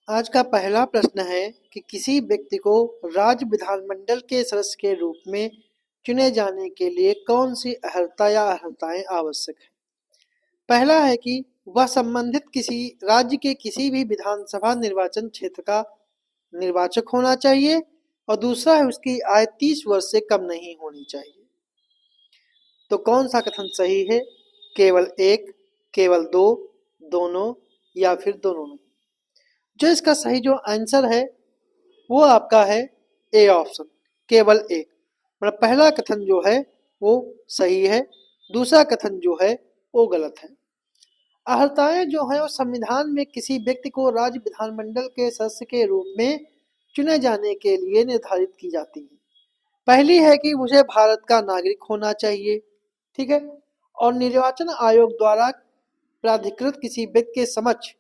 आज का पहला प्रश्न है कि किसी व्यक्ति को राज्य विधानमंडल के सदस्य के रूप में चुने जाने के लिए कौन सी अर्हता या अर्हताएं आवश्यक है। पहला है कि वह संबंधित किसी राज्य के किसी भी विधानसभा निर्वाचन क्षेत्र का निर्वाचक होना चाहिए और दूसरा है उसकी आय 30 वर्ष से कम नहीं होनी चाहिए। तो कौन सा कथन सही है? केवल एक, केवल दो, दोनों या फिर दोनों नहीं। जो इसका सही जो आंसर है वो आपका है ए ऑप्शन, केवल एक। मतलब पहला कथन जो है वो सही है, दूसरा कथन जो है वो गलत है। अर्हताएं जो है वो संविधान में किसी व्यक्ति को राज्य विधानमंडल के सदस्य के रूप में चुने जाने के लिए निर्धारित की जाती है। पहली है कि मुझे भारत का नागरिक होना चाहिए, ठीक है, और निर्वाचन आयोग द्वारा प्राधिकृत किसी व्यक्ति के समक्ष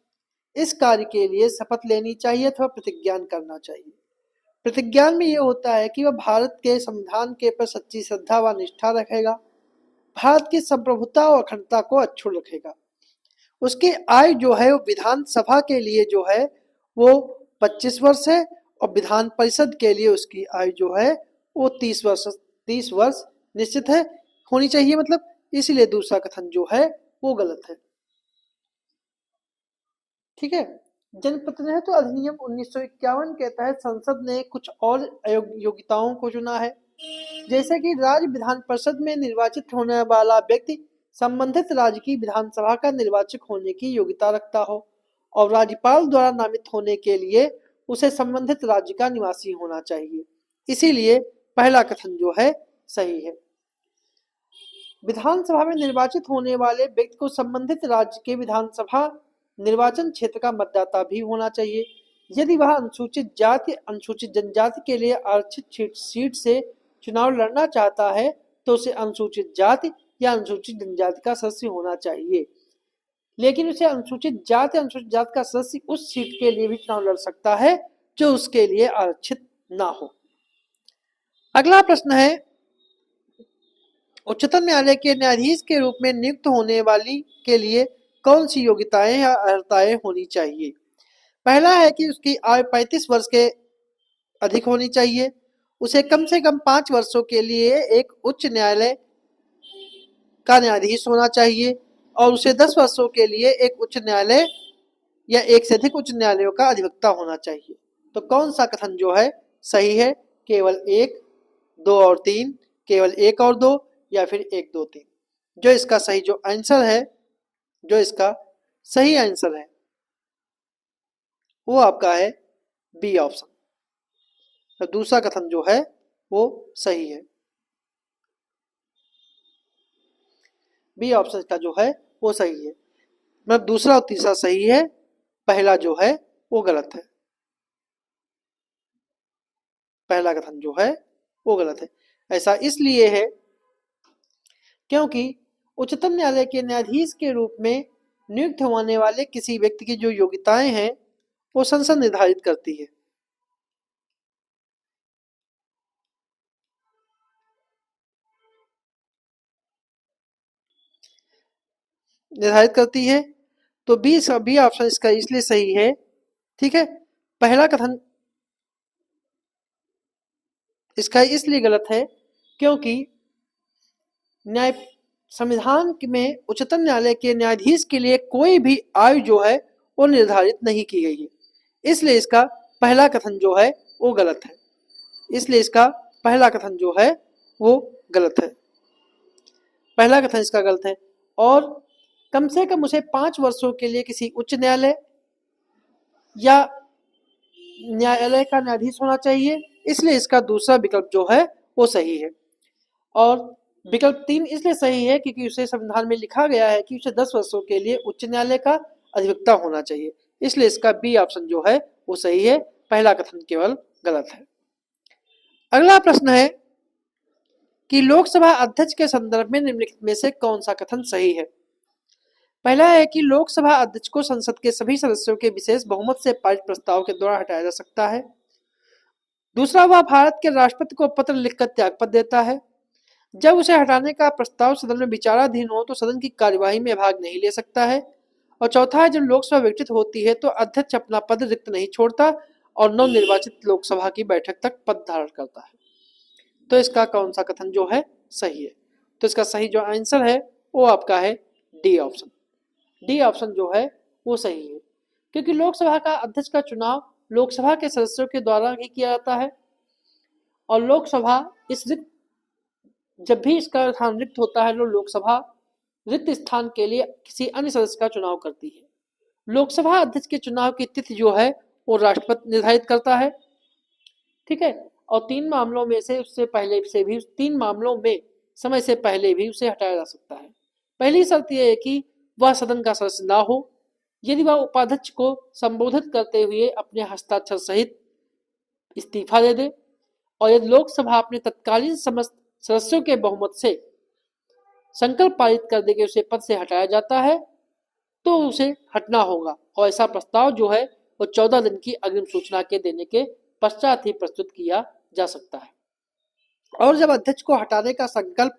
इस कार्य के लिए शपथ लेनी चाहिए अथवा प्रतिज्ञान करना चाहिए। प्रतिज्ञान में ये होता है कि वह भारत के संविधान के प्रति सच्ची श्रद्धा व निष्ठा रखेगा, भारत की संप्रभुता और अखंडता को अक्षुण्ण रखेगा। उसकी आयु जो है वो विधानसभा के लिए जो है वो 25 वर्ष है और विधान परिषद के लिए उसकी आयु जो है वो 30 वर्ष निश्चित है होनी चाहिए। मतलब इसलिए दूसरा कथन जो है वो गलत है। ठीक है। जनप्रतिनिधित्व अधिनियम 1951 के तहत संसद ने कुछ और योग्यताओं को चुना है, जैसे कि राज्य विधान परिषद में निर्वाचित होने वाला व्यक्ति संबंधित राज्य की विधानसभा का निर्वाचक होने की योग्यता रखता हो और राज्यपाल द्वारा नामित होने के लिए उसे संबंधित राज्य का निवासी होना चाहिए। इसीलिए पहला कथन जो है सही है। विधानसभा में निर्वाचित होने वाले व्यक्ति को संबंधित राज्य के विधानसभा निर्वाचन क्षेत्र का मतदाता भी होना चाहिए। यदि वह अनुसूचित जाति अनुसूचित जनजाति के लिए आरक्षित सीट से चुनाव लड़ना चाहता है तो उसे अनुसूचित जाति या अनुसूचित जनजाति का सदस्य होना चाहिए, लेकिन उसे अनुसूचित जाति का सदस्य उस सीट के लिए भी चुनाव लड़ सकता है जो उसके लिए आरक्षित ना हो। अगला प्रश्न है, उच्चतम न्यायालय के न्यायाधीश के रूप में नियुक्त होने वाली के लिए कौन सी योग्यताएं या अर्हताएं होनी चाहिए। पहला है कि उसकी आयु 35 वर्ष के अधिक होनी चाहिए, उसे कम से कम 5 वर्षों के लिए एक उच्च न्यायालय का न्यायाधीश होना चाहिए और उसे 10 वर्षों के लिए एक उच्च न्यायालय या एक से अधिक उच्च न्यायालयों का अधिवक्ता होना चाहिए। तो कौन सा कथन जो है सही है? केवल एक, दो और तीन, केवल एक और दो या फिर एक, दो, तीन। जो इसका सही जो आंसर है, जो इसका सही आंसर है वो आपका है बी ऑप्शन। तो दूसरा कथन जो है वो सही है, बी ऑप्शन का जो है वो सही है। मतलब दूसरा और तीसरा सही है, पहला जो है वो गलत है। पहला कथन जो है वो गलत है। ऐसा इसलिए है क्योंकि उच्चतम न्यायालय के न्यायाधीश के रूप में नियुक्त होने वाले किसी व्यक्ति की जो योग्यताएं हैं वो संसद निर्धारित करती है। तो बी ऑप्शन इसका इसलिए सही है। ठीक है। पहला कथन इसका इसलिए गलत है क्योंकि न्याय संविधान में उच्चतम न्यायालय के न्यायाधीश के लिए कोई भी आयु जो है वो निर्धारित नहीं की गई है, इसलिए इसका पहला कथन जो है वो गलत है। इसलिए इसका पहला कथन जो है वो गलत है। पहला कथन इसका गलत है। और कम से कम उसे 5 वर्षों के लिए किसी उच्च न्यायालय या न्यायालय का न्यायाधीश होना चाहिए, इसलिए इसका दूसरा विकल्प जो है वो सही है। और विकल्प 3 इसलिए सही है क्योंकि उसे संविधान में लिखा गया है कि उसे 10 वर्षों के लिए उच्च न्यायालय का अधिवक्ता होना चाहिए, इसलिए इसका बी ऑप्शन जो है वो सही है। पहला कथन केवल गलत है। अगला प्रश्न है कि लोकसभा अध्यक्ष के संदर्भ में निम्नलिखित में से कौन सा कथन सही है। पहला है कि लोकसभा अध्यक्ष को संसद के सभी सदस्यों के विशेष बहुमत से पारित प्रस्ताव के द्वारा हटाया जा सकता है। दूसरा, वह भारत के राष्ट्रपति को पत्र लिखकर त्यागपत्र देता है। जब उसे हटाने का प्रस्ताव सदन में विचाराधीन हो तो सदन की कार्यवाही में भाग नहीं ले सकता है और चौथा है जब लोकसभा विघटित होती है तो अध्यक्ष अपना पद रिक्त नहीं छोड़ता और नवनिर्वाचित लोकसभा की बैठक तक पद धारण करता है। तो इसका कौन सा कथन जो है सही है? तो इसका सही जो आंसर है वो आपका है डी ऑप्शन। डी ऑप्शन जो है वो सही है, क्योंकि लोकसभा का अध्यक्ष का चुनाव लोकसभा के सदस्यों के द्वारा ही किया जाता है और लोकसभा इस रिक्त जब भी इसका स्थान रिक्त होता है तो लोकसभा रिक्त स्थान के लिए किसी अन्य सदस्य का चुनाव करती है। लोकसभा अध्यक्ष के चुनाव की तिथि जो है वो राष्ट्रपति निर्धारित करता है, ठीक है। और 3 मामलों में से उससे पहले से भी 3 मामलों में समय से पहले भी उसे हटाया जा सकता है। पहली शर्त यह है कि वह सदन का सदस्य ना हो, यदि वह उपाध्यक्ष को संबोधित करते हुए अपने हस्ताक्षर सहित इस्तीफा दे दे और यदि लोकसभा अपने तत्कालीन समस्त सदस्यों के बहुमत से संकल्प पारित कर दे के उसे पद से हटाया जाता है तो उसे हटना होगा और ऐसा प्रस्ताव जो है वो 14 दिन की अग्रिम सूचना के देने के पश्चात ही प्रस्तुत किया जा सकता है। और जब अध्यक्ष को हटाने का संकल्प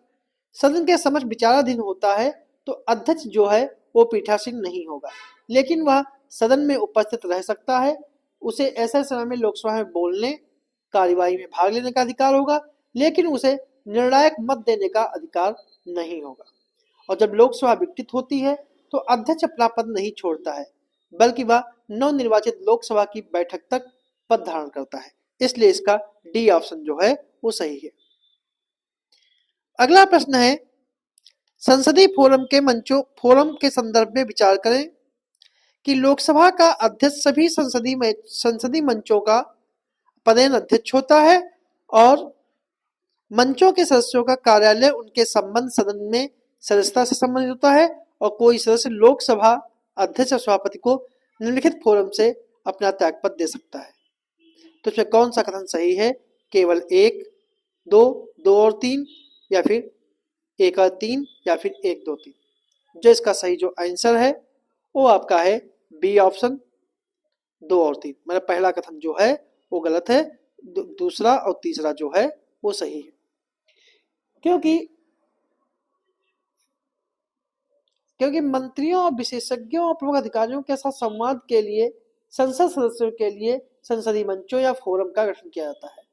सदन के समक्ष विचाराधीन होता है तो अध्यक्ष जो है वो पीठासीन नहीं होगा, लेकिन वह सदन में उपस्थित रह सकता है। उसे ऐसे समय में लोकसभा में बोलने, कार्यवाही में भाग लेने का अधिकार होगा, लेकिन उसे निर्णायक मत देने का अधिकार नहीं होगा। और जब लोकसभा विघटित होती है तो अध्यक्ष अपना पद नहीं छोड़ता है, बल्कि वह नवनिर्वाचित लोकसभा की बैठक तक पद धारण करता है। इसलिए इसका डी ऑप्शन जो है वो सही है। अगला प्रश्न है, संसदीय फोरम के संदर्भ में विचार करें कि लोकसभा का अध्यक्ष सभी संसदीय मंचों का पदेन अध्यक्ष होता है और मंचों के सदस्यों का कार्यालय उनके संबंध सदन में सदस्यता से संबंधित होता है और कोई सदस्य लोकसभा अध्यक्ष और सभापति को निम्नलिखित फोरम से अपना त्यागपत्र दे सकता है। तो इसमें कौन सा कथन सही है? केवल 1, 2, 2 और 3 या फिर 1 और 3 या फिर 1, 2, 3? जो इसका सही जो आंसर है वो आपका है बी ऑप्शन 2 और 3। मतलब पहला कथन जो है वो गलत है, दूसरा और तीसरा जो है वो सही है। क्योंकि मंत्रियों और विशेषज्ञों और प्रमुख अधिकारियों के साथ संवाद के लिए संसद सदस्यों के लिए संसदीय मंचों या फोरम का गठन किया जाता है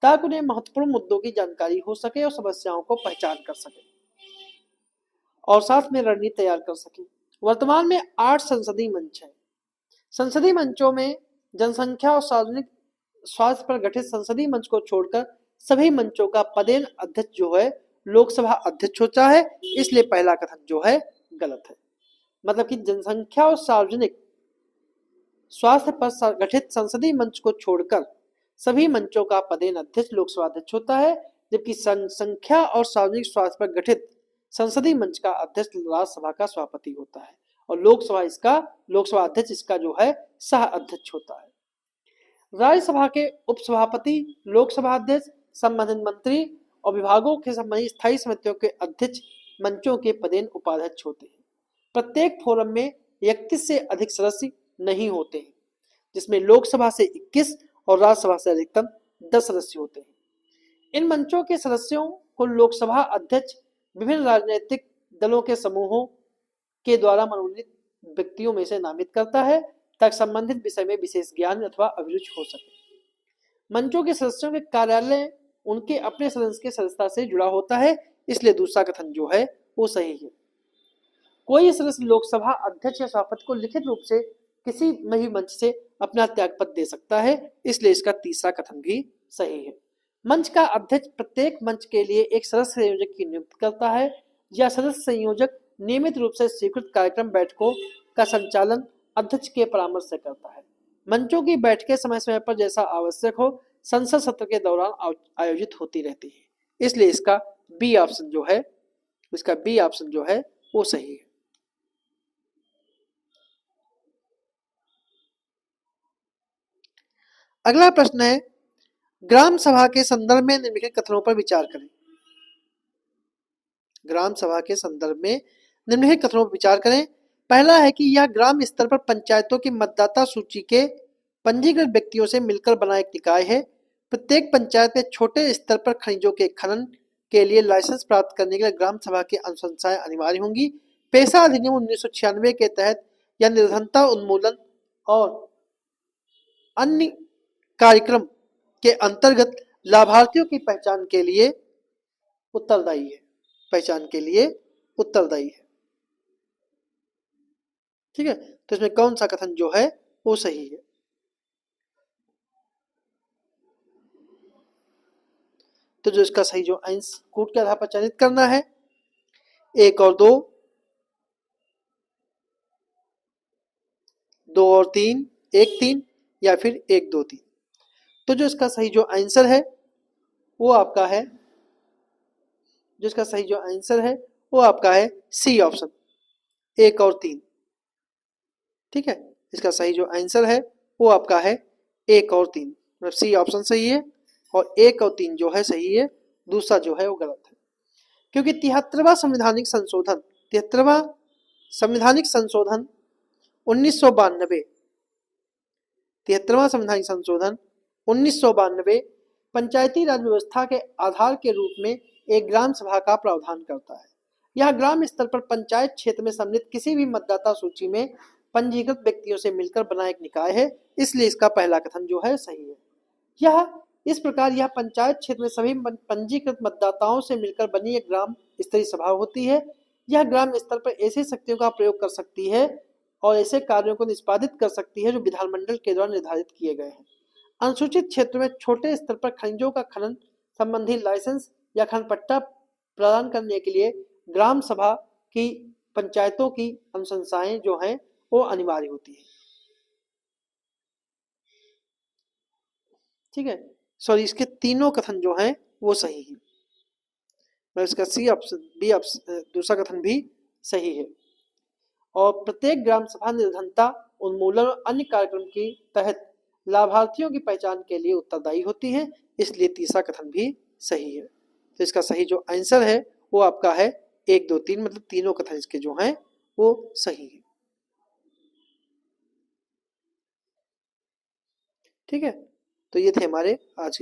ताकि उन्हें महत्वपूर्ण मुद्दों की जानकारी हो सके और समस्याओं को पहचान कर सके और साथ में रणनीति तैयार कर सके। वर्तमान में 8 संसदीय मंच हैं। संसदीय मंचों में जनसंख्या और सार्वजनिक स्वास्थ्य पर गठित संसदीय मंच को छोड़कर सभी मंचों का पदेन अध्यक्ष जो है लोकसभा अध्यक्ष होता है, इसलिए पहला कथन जो है गलत है। मतलब कि जनसंख्या और सार्वजनिक स्वास्थ्य पर गठित संसदीय मंच को छोड़कर सभी मंचों का पदेन अध्यक्ष लोकसभा अध्यक्ष होता है, जबकि संख्या और सार्वजनिक स्वास्थ्य पर गठित संसदीय मंच का अध्यक्ष राज्यसभा का सभापति होता है और लोकसभा अध्यक्ष इसका जो है सह अध्यक्ष होता है। राज्यसभा के उपसभापति, लोकसभा अध्यक्ष, संबंधित मंत्री और विभागों के संबंधित स्थायी समितियों के अध्यक्ष मंचों के पदेन उपाध्यक्ष होते हैं। प्रत्येक फोरम में 31 से अधिक सदस्य नहीं होते हैं, जिसमें लोकसभा से 21 और राज्यसभा से अधिकतम 10 सदस्य होते हैं। इन मंचों के सदस्यों को लोकसभा अध्यक्ष विभिन्न राजनीतिक दलों के समूहों के द्वारा मनोनीत व्यक्तियों में से नामित करता है ताकि संबंधित विषय में विशेष ज्ञान अथवा अभिरुचि हो सके। मंचों के सदस्यों के कार्यालय उनके अपने सदस्य के सदस्यता से जुड़ा होता है, इसलिए दूसरा कथन जो है वो सही है। कोई सदस्य लोकसभा अध्यक्ष या सभापति को लिखित रूप से किसी भी मंच से अपना त्यागपत्र दे सकता है, इसलिए इसका तीसरा कथन भी सही है। मंच का अध्यक्ष प्रत्येक मंच के लिए एक सदस्य संयोजक की नियुक्ति करता है या सदस्य संयोजक नियमित रूप से स्वीकृत कार्यक्रम बैठकों का संचालन अध्यक्ष के परामर्श से करता है। मंचों की बैठकें समय समय पर जैसा आवश्यक हो संसद सत्र के दौरान आयोजित होती रहती है, इसलिए इसका बी ऑप्शन जो है वो सही है। अगला प्रश्न है, ग्राम सभा के संदर्भ में निम्नलिखित कथनों पर विचार करें। ग्राम सभा के संदर्भ में निम्नलिखित कथनों पर विचार करें। पहला है कि यह ग्राम स्तर पर पंचायतों की मतदाता सूची के पंजीकृत व्यक्तियों से मिलकर बना एक निकाय है। प्रत्येक पंचायत में छोटे स्तर पर खनिजों के खनन के लिए लाइसेंस प्राप्त करने के लिए ग्राम सभा की अनुशंसाएं अनिवार्य होंगी। पेशा अधिनियम 1996 के तहत या निर्धनता उन्मूलन और अन्य कार्यक्रम के अंतर्गत लाभार्थियों की पहचान के लिए उत्तरदायी है, पहचान के लिए उत्तरदायी है। ठीक है, तो इसमें कौन सा कथन जो है वो सही है? तो जो इसका सही जो अंश कूट के आधार पर चयनित करना है, 1 और 2, 2 और 3, 1 3 या फिर 1 2 3। तो जो इसका सही जो आंसर है वो आपका है, जो इसका सही जो आंसर है वो आपका है सी ऑप्शन, 1 और 3। ठीक है, इसका सही जो आंसर है वो आपका है 1 और 3, मतलब सी ऑप्शन सही है और 1 और 3 जो है सही है, दूसरा जो है वो गलत है। क्योंकि 73वां संवैधानिक संशोधन 73वां संवैधानिक संशोधन 1992, 73वां संवैधानिक संशोधन 1992 पंचायती राज व्यवस्था के आधार के रूप में एक ग्राम सभा का प्रावधान करता है। यह ग्राम स्तर पर पंचायत क्षेत्र में सम्मिलित किसी भी मतदाता सूची में पंजीकृत व्यक्तियों से मिलकर बना एक निकाय है, इसलिए इसका पहला कथन जो है सही है। यह इस प्रकार यह पंचायत क्षेत्र में सभी पंजीकृत मतदाताओं से मिलकर बनी एक ग्राम स्तरीय सभा होती है। यह ग्राम स्तर पर ऐसी शक्तियों का प्रयोग कर सकती है और ऐसे कार्यों को निष्पादित कर सकती है जो विधानमंडल के द्वारा निर्धारित किए गए हैं। अनुसूचित क्षेत्र में छोटे स्तर पर खनिजों का खनन संबंधी लाइसेंस या खनन पट्टा प्रदान करने के लिए ग्राम सभा की पंचायतों की अनुशंसाएं जो हैं वो अनिवार्य होती है। ठीक है, सॉरी, इसके तीनों कथन जो हैं वो सही है, मतलब इसका सी ऑप्शन, बी ऑप्शन, दूसरा कथन भी सही है। और प्रत्येक ग्राम सभा निर्धनता उन्मूलन और अन्य कार्यक्रम के तहत लाभार्थियों की पहचान के लिए उत्तरदायी होती है, इसलिए तीसरा कथन भी सही है। तो इसका सही जो आंसर है वो आपका है 1 2 3, मतलब तीनों कथन इसके जो हैं वो सही है। ठीक है, तो ये थे हमारे आज के